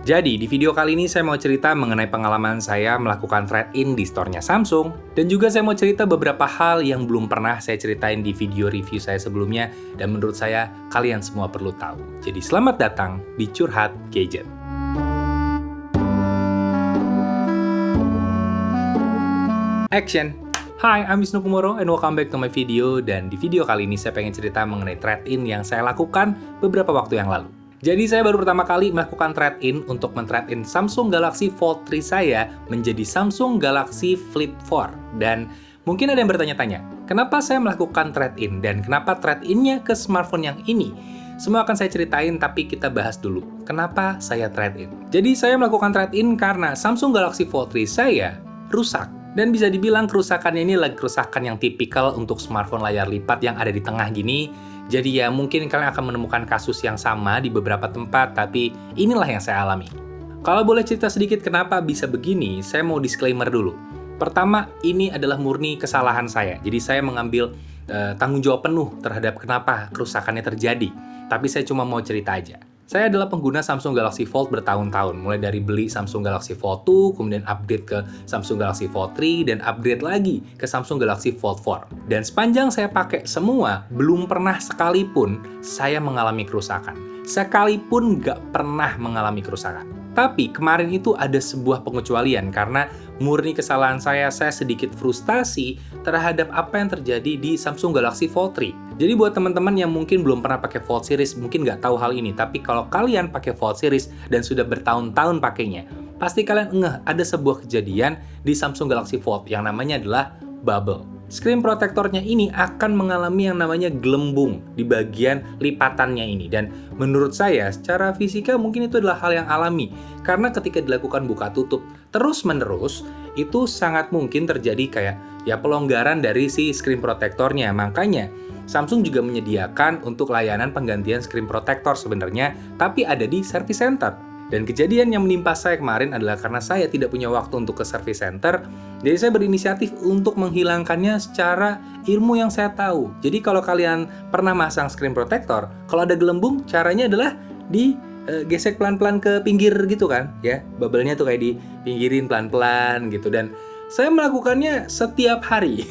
Jadi, di video kali ini saya mau cerita mengenai pengalaman saya melakukan trade-in di store-nya Samsung. Dan juga saya mau cerita beberapa hal yang belum pernah saya ceritain di video review saya sebelumnya. Dan menurut saya, kalian semua perlu tahu. Jadi selamat datang di Curhat Gadget. Action! Hai, I'm Wisnu Kumoro and welcome back to my video. Dan di video kali ini saya pengen cerita mengenai trade-in yang saya lakukan beberapa waktu yang lalu. Jadi saya baru pertama kali melakukan trade-in untuk men-trade-in Samsung Galaxy Fold 3 saya menjadi Samsung Galaxy Flip 4. Dan mungkin ada yang bertanya-tanya, kenapa saya melakukan trade-in dan kenapa trade-in-nya ke smartphone yang ini? Semua akan saya ceritain, tapi kita bahas dulu kenapa saya trade-in. Jadi saya melakukan trade-in karena Samsung Galaxy Fold 3 saya rusak. Dan bisa dibilang kerusakannya ini lagi kerusakan yang tipikal untuk smartphone layar lipat yang ada di tengah gini. Jadi ya mungkin kalian akan menemukan kasus yang sama di beberapa tempat, tapi inilah yang saya alami. Kalau boleh cerita sedikit kenapa bisa begini, saya mau disclaimer dulu. Pertama, ini adalah murni kesalahan saya. Jadi saya mengambil tanggung jawab penuh terhadap kenapa kerusakannya terjadi. Tapi saya cuma mau cerita aja. Saya adalah pengguna Samsung Galaxy Fold bertahun-tahun, mulai dari beli Samsung Galaxy Fold 2, kemudian upgrade ke Samsung Galaxy Fold 3, dan upgrade lagi ke Samsung Galaxy Fold 4. Dan sepanjang saya pakai semua, belum pernah sekalipun saya mengalami kerusakan. Sekalipun nggak pernah mengalami kerusakan. Tapi kemarin itu ada sebuah pengecualian karena murni kesalahan saya sedikit frustasi terhadap apa yang terjadi di Samsung Galaxy Fold 3. Jadi buat teman-teman yang mungkin belum pernah pakai Fold series, mungkin nggak tahu hal ini. Tapi kalau kalian pakai Fold series dan sudah bertahun-tahun pakainya, pasti kalian ngeh ada sebuah kejadian di Samsung Galaxy Fold yang namanya adalah bubble. Screen protectornya ini akan mengalami yang namanya gelembung di bagian lipatannya ini. Dan menurut saya, secara fisika mungkin itu adalah hal yang alami. Karena ketika dilakukan buka tutup terus-menerus, itu sangat mungkin terjadi kayak ya pelonggaran dari si screen protectornya. Makanya, Samsung juga menyediakan untuk layanan penggantian screen protector sebenarnya, tapi ada di service center. Dan kejadian yang menimpa saya kemarin adalah karena saya tidak punya waktu untuk ke service center, jadi saya berinisiatif untuk menghilangkannya secara ilmu yang saya tahu. Jadi kalau kalian pernah masang screen protector, kalau ada gelembung, caranya adalah digesek pelan-pelan ke pinggir gitu kan, ya. Bubble-nya tuh kayak dipinggirin pelan-pelan gitu. Dan saya melakukannya setiap hari.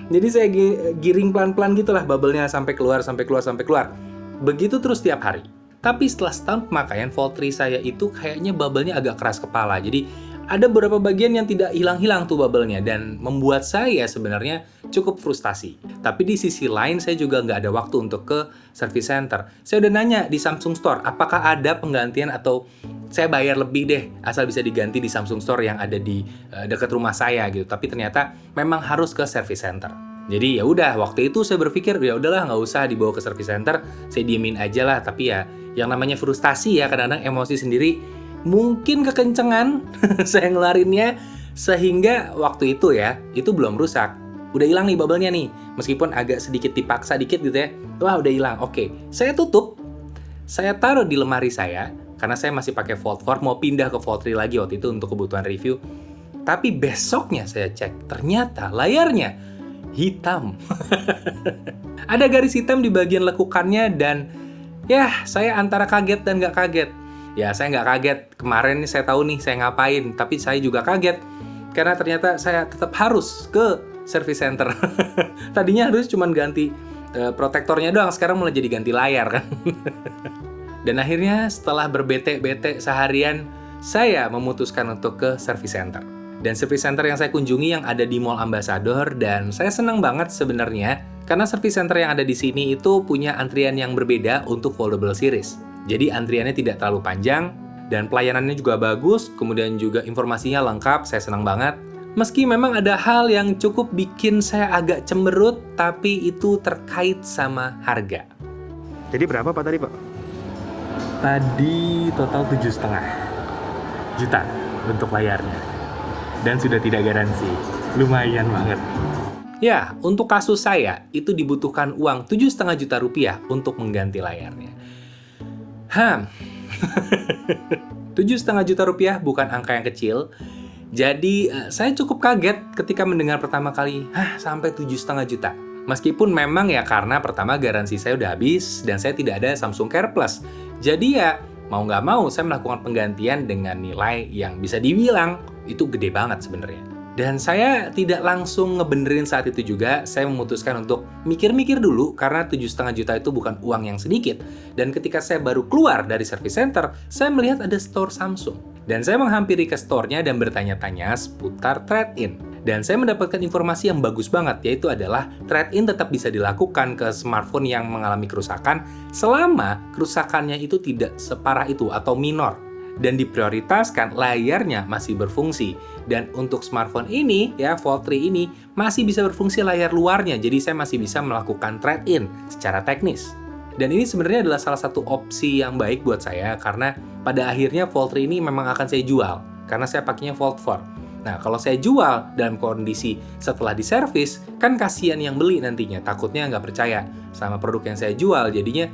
Jadi saya giring pelan-pelan gitulah bubble-nya sampai keluar, sampai keluar, sampai keluar. Begitu terus setiap hari. Tapi setelah setahun pemakaian Fold 3 saya itu kayaknya bubble-nya agak keras kepala. Jadi ada beberapa bagian yang tidak hilang-hilang tuh bubble-nya dan membuat saya sebenarnya cukup frustasi. Tapi di sisi lain saya juga nggak ada waktu untuk ke service center. Saya udah nanya di Samsung Store, apakah ada penggantian atau saya bayar lebih deh asal bisa diganti di Samsung Store yang ada di dekat rumah saya gitu. Tapi ternyata memang harus ke service center. Jadi ya udah, waktu itu saya berpikir ya udahlah nggak usah dibawa ke service center, saya diemin aja lah. Tapi ya yang namanya frustasi ya, kadang-kadang emosi sendiri, mungkin kekencengan saya ngelarinnya sehingga waktu itu ya itu belum rusak. Udah hilang nih bubble-nya nih, meskipun agak sedikit dipaksa dikit gitu ya. Wah udah hilang, oke. Saya tutup, saya taruh di lemari saya karena saya masih pakai Fold 4, mau pindah ke Fold 3 lagi waktu itu untuk kebutuhan review. Tapi besoknya saya cek, ternyata layarnya hitam. Ada garis hitam di bagian lekukannya dan ya saya antara kaget dan nggak kaget. Ya saya nggak kaget, kemarin nih saya tahu nih saya ngapain, tapi saya juga kaget karena ternyata saya tetap harus ke service center. Tadinya harus cuma ganti protektornya doang, sekarang mulai jadi ganti layar kan. Dan akhirnya setelah berbete-bete seharian, saya memutuskan untuk ke service center. Dan service center yang saya kunjungi yang ada di Mall Ambassador, dan saya senang banget sebenarnya karena service center yang ada di sini itu punya antrian yang berbeda untuk foldable series. Jadi antriannya tidak terlalu panjang dan pelayanannya juga bagus, kemudian juga informasinya lengkap, saya senang banget. Meski memang ada hal yang cukup bikin saya agak cemberut, tapi itu terkait sama harga. Jadi berapa Pak tadi Pak? Tadi total 7,5 juta untuk layarnya. Dan sudah tidak garansi. Lumayan banget. Ya, untuk kasus saya, itu dibutuhkan uang 7,5 juta rupiah untuk mengganti layarnya. 7,5 juta rupiah bukan angka yang kecil. Jadi, saya cukup kaget ketika mendengar pertama kali, sampai 7,5 juta. Meskipun memang ya karena pertama garansi saya udah habis dan saya tidak ada Samsung Care Plus. Jadi ya mau nggak mau saya melakukan penggantian dengan nilai yang bisa dibilang itu gede banget sebenarnya. Dan saya tidak langsung ngebenerin saat itu juga, saya memutuskan untuk mikir-mikir dulu karena 7,5 juta itu bukan uang yang sedikit. Dan ketika saya baru keluar dari service center, saya melihat ada store Samsung. Dan saya menghampiri ke store-nya dan bertanya-tanya seputar trade-in. Dan saya mendapatkan informasi yang bagus banget, yaitu adalah trade-in tetap bisa dilakukan ke smartphone yang mengalami kerusakan selama kerusakannya itu tidak separah itu atau minor. Dan diprioritaskan layarnya masih berfungsi. Dan untuk smartphone ini, ya Fold 3 ini, masih bisa berfungsi layar luarnya. Jadi saya masih bisa melakukan trade-in secara teknis. Dan ini sebenarnya adalah salah satu opsi yang baik buat saya karena pada akhirnya Fold 3 ini memang akan saya jual. Karena saya pakainya Fold 4. Nah, kalau saya jual dalam kondisi setelah diservis, kan kasihan yang beli nantinya. Takutnya nggak percaya sama produk yang saya jual. Jadinya,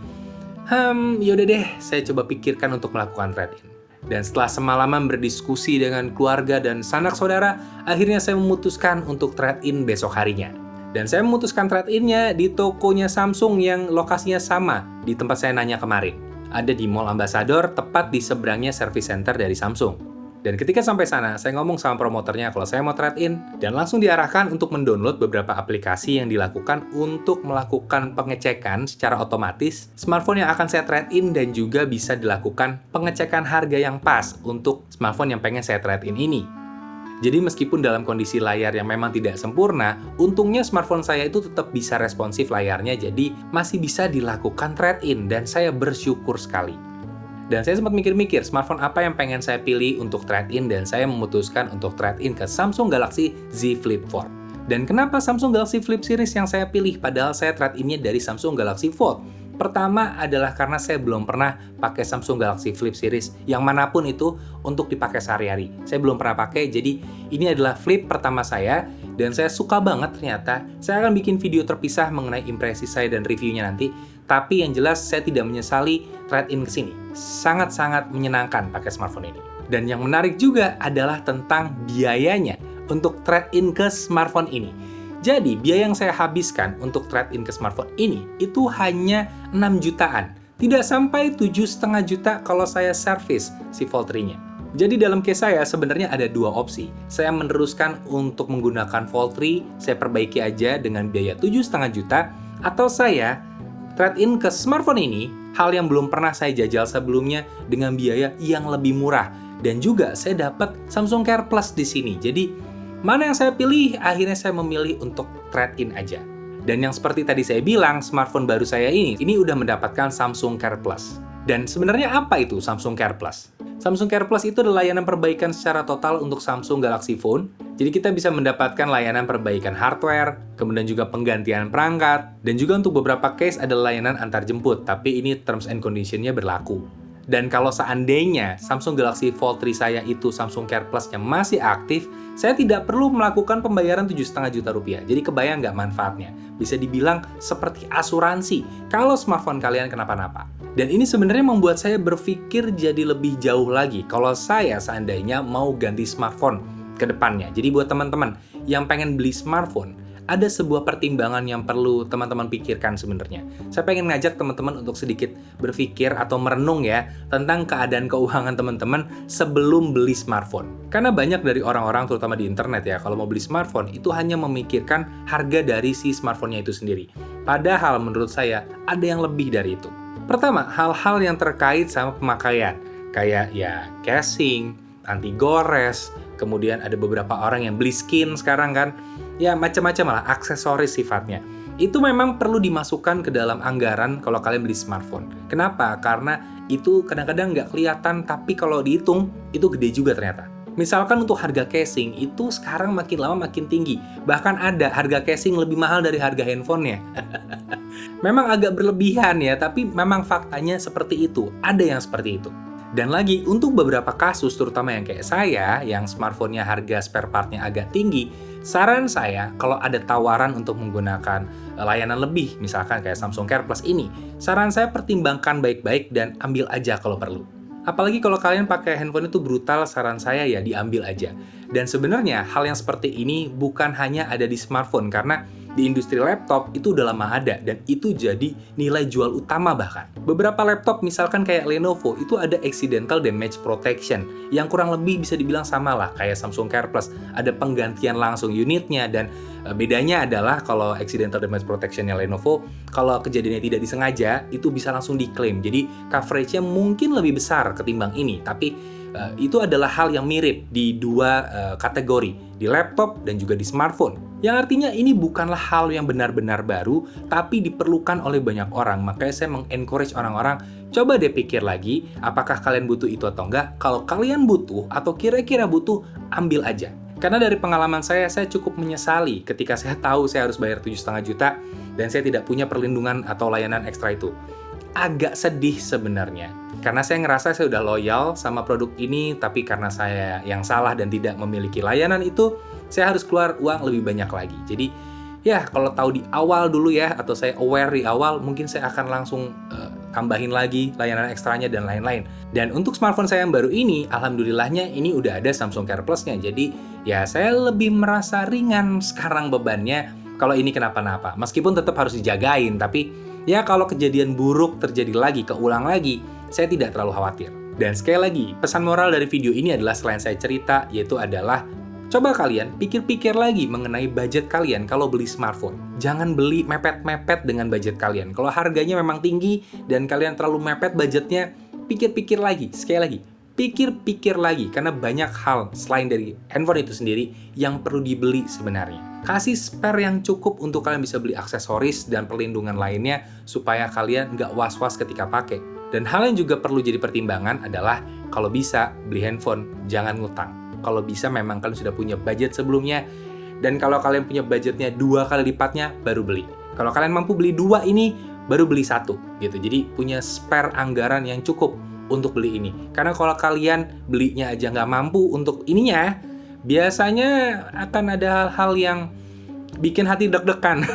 yaudah deh, saya coba pikirkan untuk melakukan trade-in. Dan setelah semalaman berdiskusi dengan keluarga dan sanak saudara, akhirnya saya memutuskan untuk trade-in besok harinya. Dan saya memutuskan trade-in-nya di tokonya Samsung yang lokasinya sama di tempat saya nanya kemarin. Ada di Mall Ambassador, tepat di seberangnya service center dari Samsung. Dan ketika sampai sana, saya ngomong sama promoternya kalau saya mau trade-in, dan langsung diarahkan untuk mendownload beberapa aplikasi yang dilakukan untuk melakukan pengecekan secara otomatis smartphone yang akan saya trade-in dan juga bisa dilakukan pengecekan harga yang pas untuk smartphone yang pengen saya trade-in ini. Jadi meskipun dalam kondisi layar yang memang tidak sempurna, untungnya smartphone saya itu tetap bisa responsif layarnya, jadi masih bisa dilakukan trade-in dan saya bersyukur sekali. Dan saya sempat mikir-mikir smartphone apa yang pengen saya pilih untuk trade-in dan saya memutuskan untuk trade-in ke Samsung Galaxy Z Flip 4. Dan kenapa Samsung Galaxy Flip series yang saya pilih padahal saya trade-in-nya dari Samsung Galaxy Fold? Pertama adalah karena saya belum pernah pakai Samsung Galaxy Flip series yang manapun itu untuk dipakai sehari-hari. Saya belum pernah pakai, jadi ini adalah flip pertama saya dan saya suka banget ternyata. Saya akan bikin video terpisah mengenai impresi saya dan reviewnya nanti. Tapi yang jelas saya tidak menyesali trade-in ke sini. Sangat-sangat menyenangkan pakai smartphone ini. Dan yang menarik juga adalah tentang biayanya untuk trade-in ke smartphone ini. Jadi, biaya yang saya habiskan untuk trade-in ke smartphone ini itu hanya 6 jutaan. Tidak sampai 7,5 juta kalau saya servis si Fold 3-nya. Jadi dalam case saya sebenarnya ada dua opsi. Saya meneruskan untuk menggunakan Fold 3, saya perbaiki aja dengan biaya 7,5 juta, atau saya trade-in ke smartphone ini, hal yang belum pernah saya jajal sebelumnya dengan biaya yang lebih murah. Dan juga saya dapat Samsung Care Plus di sini. Jadi, mana yang saya pilih? Akhirnya saya memilih untuk trade-in aja. Dan yang seperti tadi saya bilang, smartphone baru saya ini udah mendapatkan Samsung Care Plus. Dan sebenarnya apa itu Samsung Care Plus? Samsung Care Plus itu adalah layanan perbaikan secara total untuk Samsung Galaxy Phone. Jadi kita bisa mendapatkan layanan perbaikan hardware, kemudian juga penggantian perangkat, dan juga untuk beberapa case ada layanan antar jemput, tapi ini terms and condition-nya berlaku. Dan kalau seandainya Samsung Galaxy Fold 3 saya itu Samsung Care Plus-nya masih aktif, saya tidak perlu melakukan pembayaran 7,5 juta rupiah. Jadi kebayang nggak manfaatnya? Bisa dibilang seperti asuransi kalau smartphone kalian kenapa-napa. Dan ini sebenarnya membuat saya berpikir jadi lebih jauh lagi kalau saya seandainya mau ganti smartphone ke depannya. Jadi buat teman-teman yang pengen beli smartphone, ada sebuah pertimbangan yang perlu teman-teman pikirkan sebenarnya. Saya pengen ngajak teman-teman untuk sedikit berpikir atau merenung ya tentang keadaan keuangan teman-teman sebelum beli smartphone. Karena banyak dari orang-orang terutama di internet ya, kalau mau beli smartphone itu hanya memikirkan harga dari si smartphone-nya itu sendiri. Padahal menurut saya ada yang lebih dari itu. Pertama, hal-hal yang terkait sama pemakaian. Kayak ya casing, anti gores, kemudian ada beberapa orang yang beli skin sekarang kan. Ya macam-macam lah, aksesoris sifatnya. Itu memang perlu dimasukkan ke dalam anggaran kalau kalian beli smartphone. Kenapa? Karena itu kadang-kadang nggak kelihatan, tapi kalau dihitung, itu gede juga ternyata. Misalkan untuk harga casing, itu sekarang makin lama makin tinggi. Bahkan ada harga casing lebih mahal dari harga handphonenya. Memang agak berlebihan ya, tapi memang faktanya seperti itu. Ada yang seperti itu. Dan lagi, untuk beberapa kasus, terutama yang kayak saya, yang smartphone-nya harga spare part-nya agak tinggi, saran saya, kalau ada tawaran untuk menggunakan layanan lebih, misalkan kayak Samsung Care Plus ini, saran saya pertimbangkan baik-baik dan ambil aja kalau perlu. Apalagi kalau kalian pakai handphone itu brutal, saran saya ya diambil aja. Dan sebenarnya hal yang seperti ini bukan hanya ada di smartphone, karena di industri laptop itu udah lama ada dan itu jadi nilai jual utama bahkan. Beberapa laptop misalkan kayak Lenovo itu ada accidental damage protection yang kurang lebih bisa dibilang sama lah kayak Samsung Care Plus. Ada penggantian langsung unitnya dan bedanya adalah kalau accidental damage protection-nya Lenovo, kalau kejadiannya tidak disengaja itu bisa langsung diklaim. Jadi coverage-nya mungkin lebih besar ketimbang ini, tapi itu adalah hal yang mirip di dua kategori, di laptop dan juga di smartphone. Yang artinya ini bukanlah hal yang benar-benar baru, tapi diperlukan oleh banyak orang. Makanya saya mengencourage orang-orang, coba deh pikir lagi, apakah kalian butuh itu atau enggak. Kalau kalian butuh atau kira-kira butuh, ambil aja. Karena dari pengalaman saya cukup menyesali ketika saya tahu saya harus bayar 7,5 juta dan saya tidak punya perlindungan atau layanan ekstra itu. Agak sedih sebenarnya. Karena saya ngerasa saya udah loyal sama produk ini, tapi karena saya yang salah dan tidak memiliki layanan itu, saya harus keluar uang lebih banyak lagi. Jadi, ya kalau tahu di awal dulu ya, atau saya aware di awal, mungkin saya akan langsung tambahin lagi layanan ekstranya dan lain-lain. Dan untuk smartphone saya yang baru ini, alhamdulillahnya ini udah ada Samsung Care Plus-nya. Jadi, ya saya lebih merasa ringan sekarang bebannya kalau ini kenapa-napa. Meskipun tetap harus dijagain, tapi ya kalau kejadian buruk terjadi lagi, keulang lagi, saya tidak terlalu khawatir. Dan sekali lagi, pesan moral dari video ini adalah selain saya cerita, yaitu adalah coba kalian pikir-pikir lagi mengenai budget kalian kalau beli smartphone. Jangan beli mepet-mepet dengan budget kalian. Kalau harganya memang tinggi dan kalian terlalu mepet budgetnya, pikir-pikir lagi. Sekali lagi, pikir-pikir lagi. Karena banyak hal selain dari handphone itu sendiri yang perlu dibeli sebenarnya. Kasih spare yang cukup untuk kalian bisa beli aksesoris dan perlindungan lainnya supaya kalian nggak was-was ketika pakai. Dan hal yang juga perlu jadi pertimbangan adalah kalau bisa beli handphone, jangan ngutang. Kalau bisa memang kalian sudah punya budget sebelumnya, dan kalau kalian punya budgetnya 2 kali lipatnya, baru beli. Kalau kalian mampu beli 2 ini, baru beli 1 gitu. Jadi punya spare anggaran yang cukup untuk beli ini. Karena kalau kalian belinya aja nggak mampu untuk ininya, biasanya akan ada hal-hal yang bikin hati deg-degan.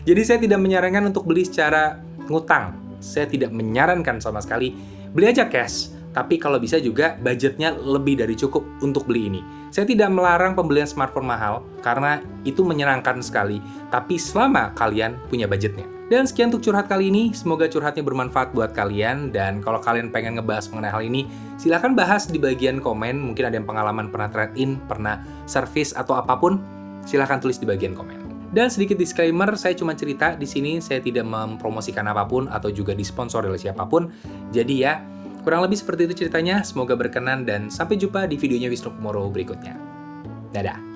Jadi saya tidak menyarankan untuk beli secara ngutang. Saya tidak menyarankan sama sekali. Beli aja cash. Tapi kalau bisa juga budgetnya lebih dari cukup untuk beli ini. Saya tidak melarang pembelian smartphone mahal karena itu menyenangkan sekali. Tapi selama kalian punya budgetnya. Dan sekian untuk curhat kali ini. Semoga curhatnya bermanfaat buat kalian. Dan kalau kalian pengen ngebahas mengenai hal ini, silahkan bahas di bagian komen. Mungkin ada yang pengalaman pernah trade-in, pernah service atau apapun. Silahkan tulis di bagian komen. Dan sedikit disclaimer, saya cuma cerita di sini. Saya tidak mempromosikan apapun atau juga disponsori oleh siapapun. Jadi ya, kurang lebih seperti itu ceritanya. Semoga berkenan dan sampai jumpa di videonya Wisnu Kumoro berikutnya. Dadah!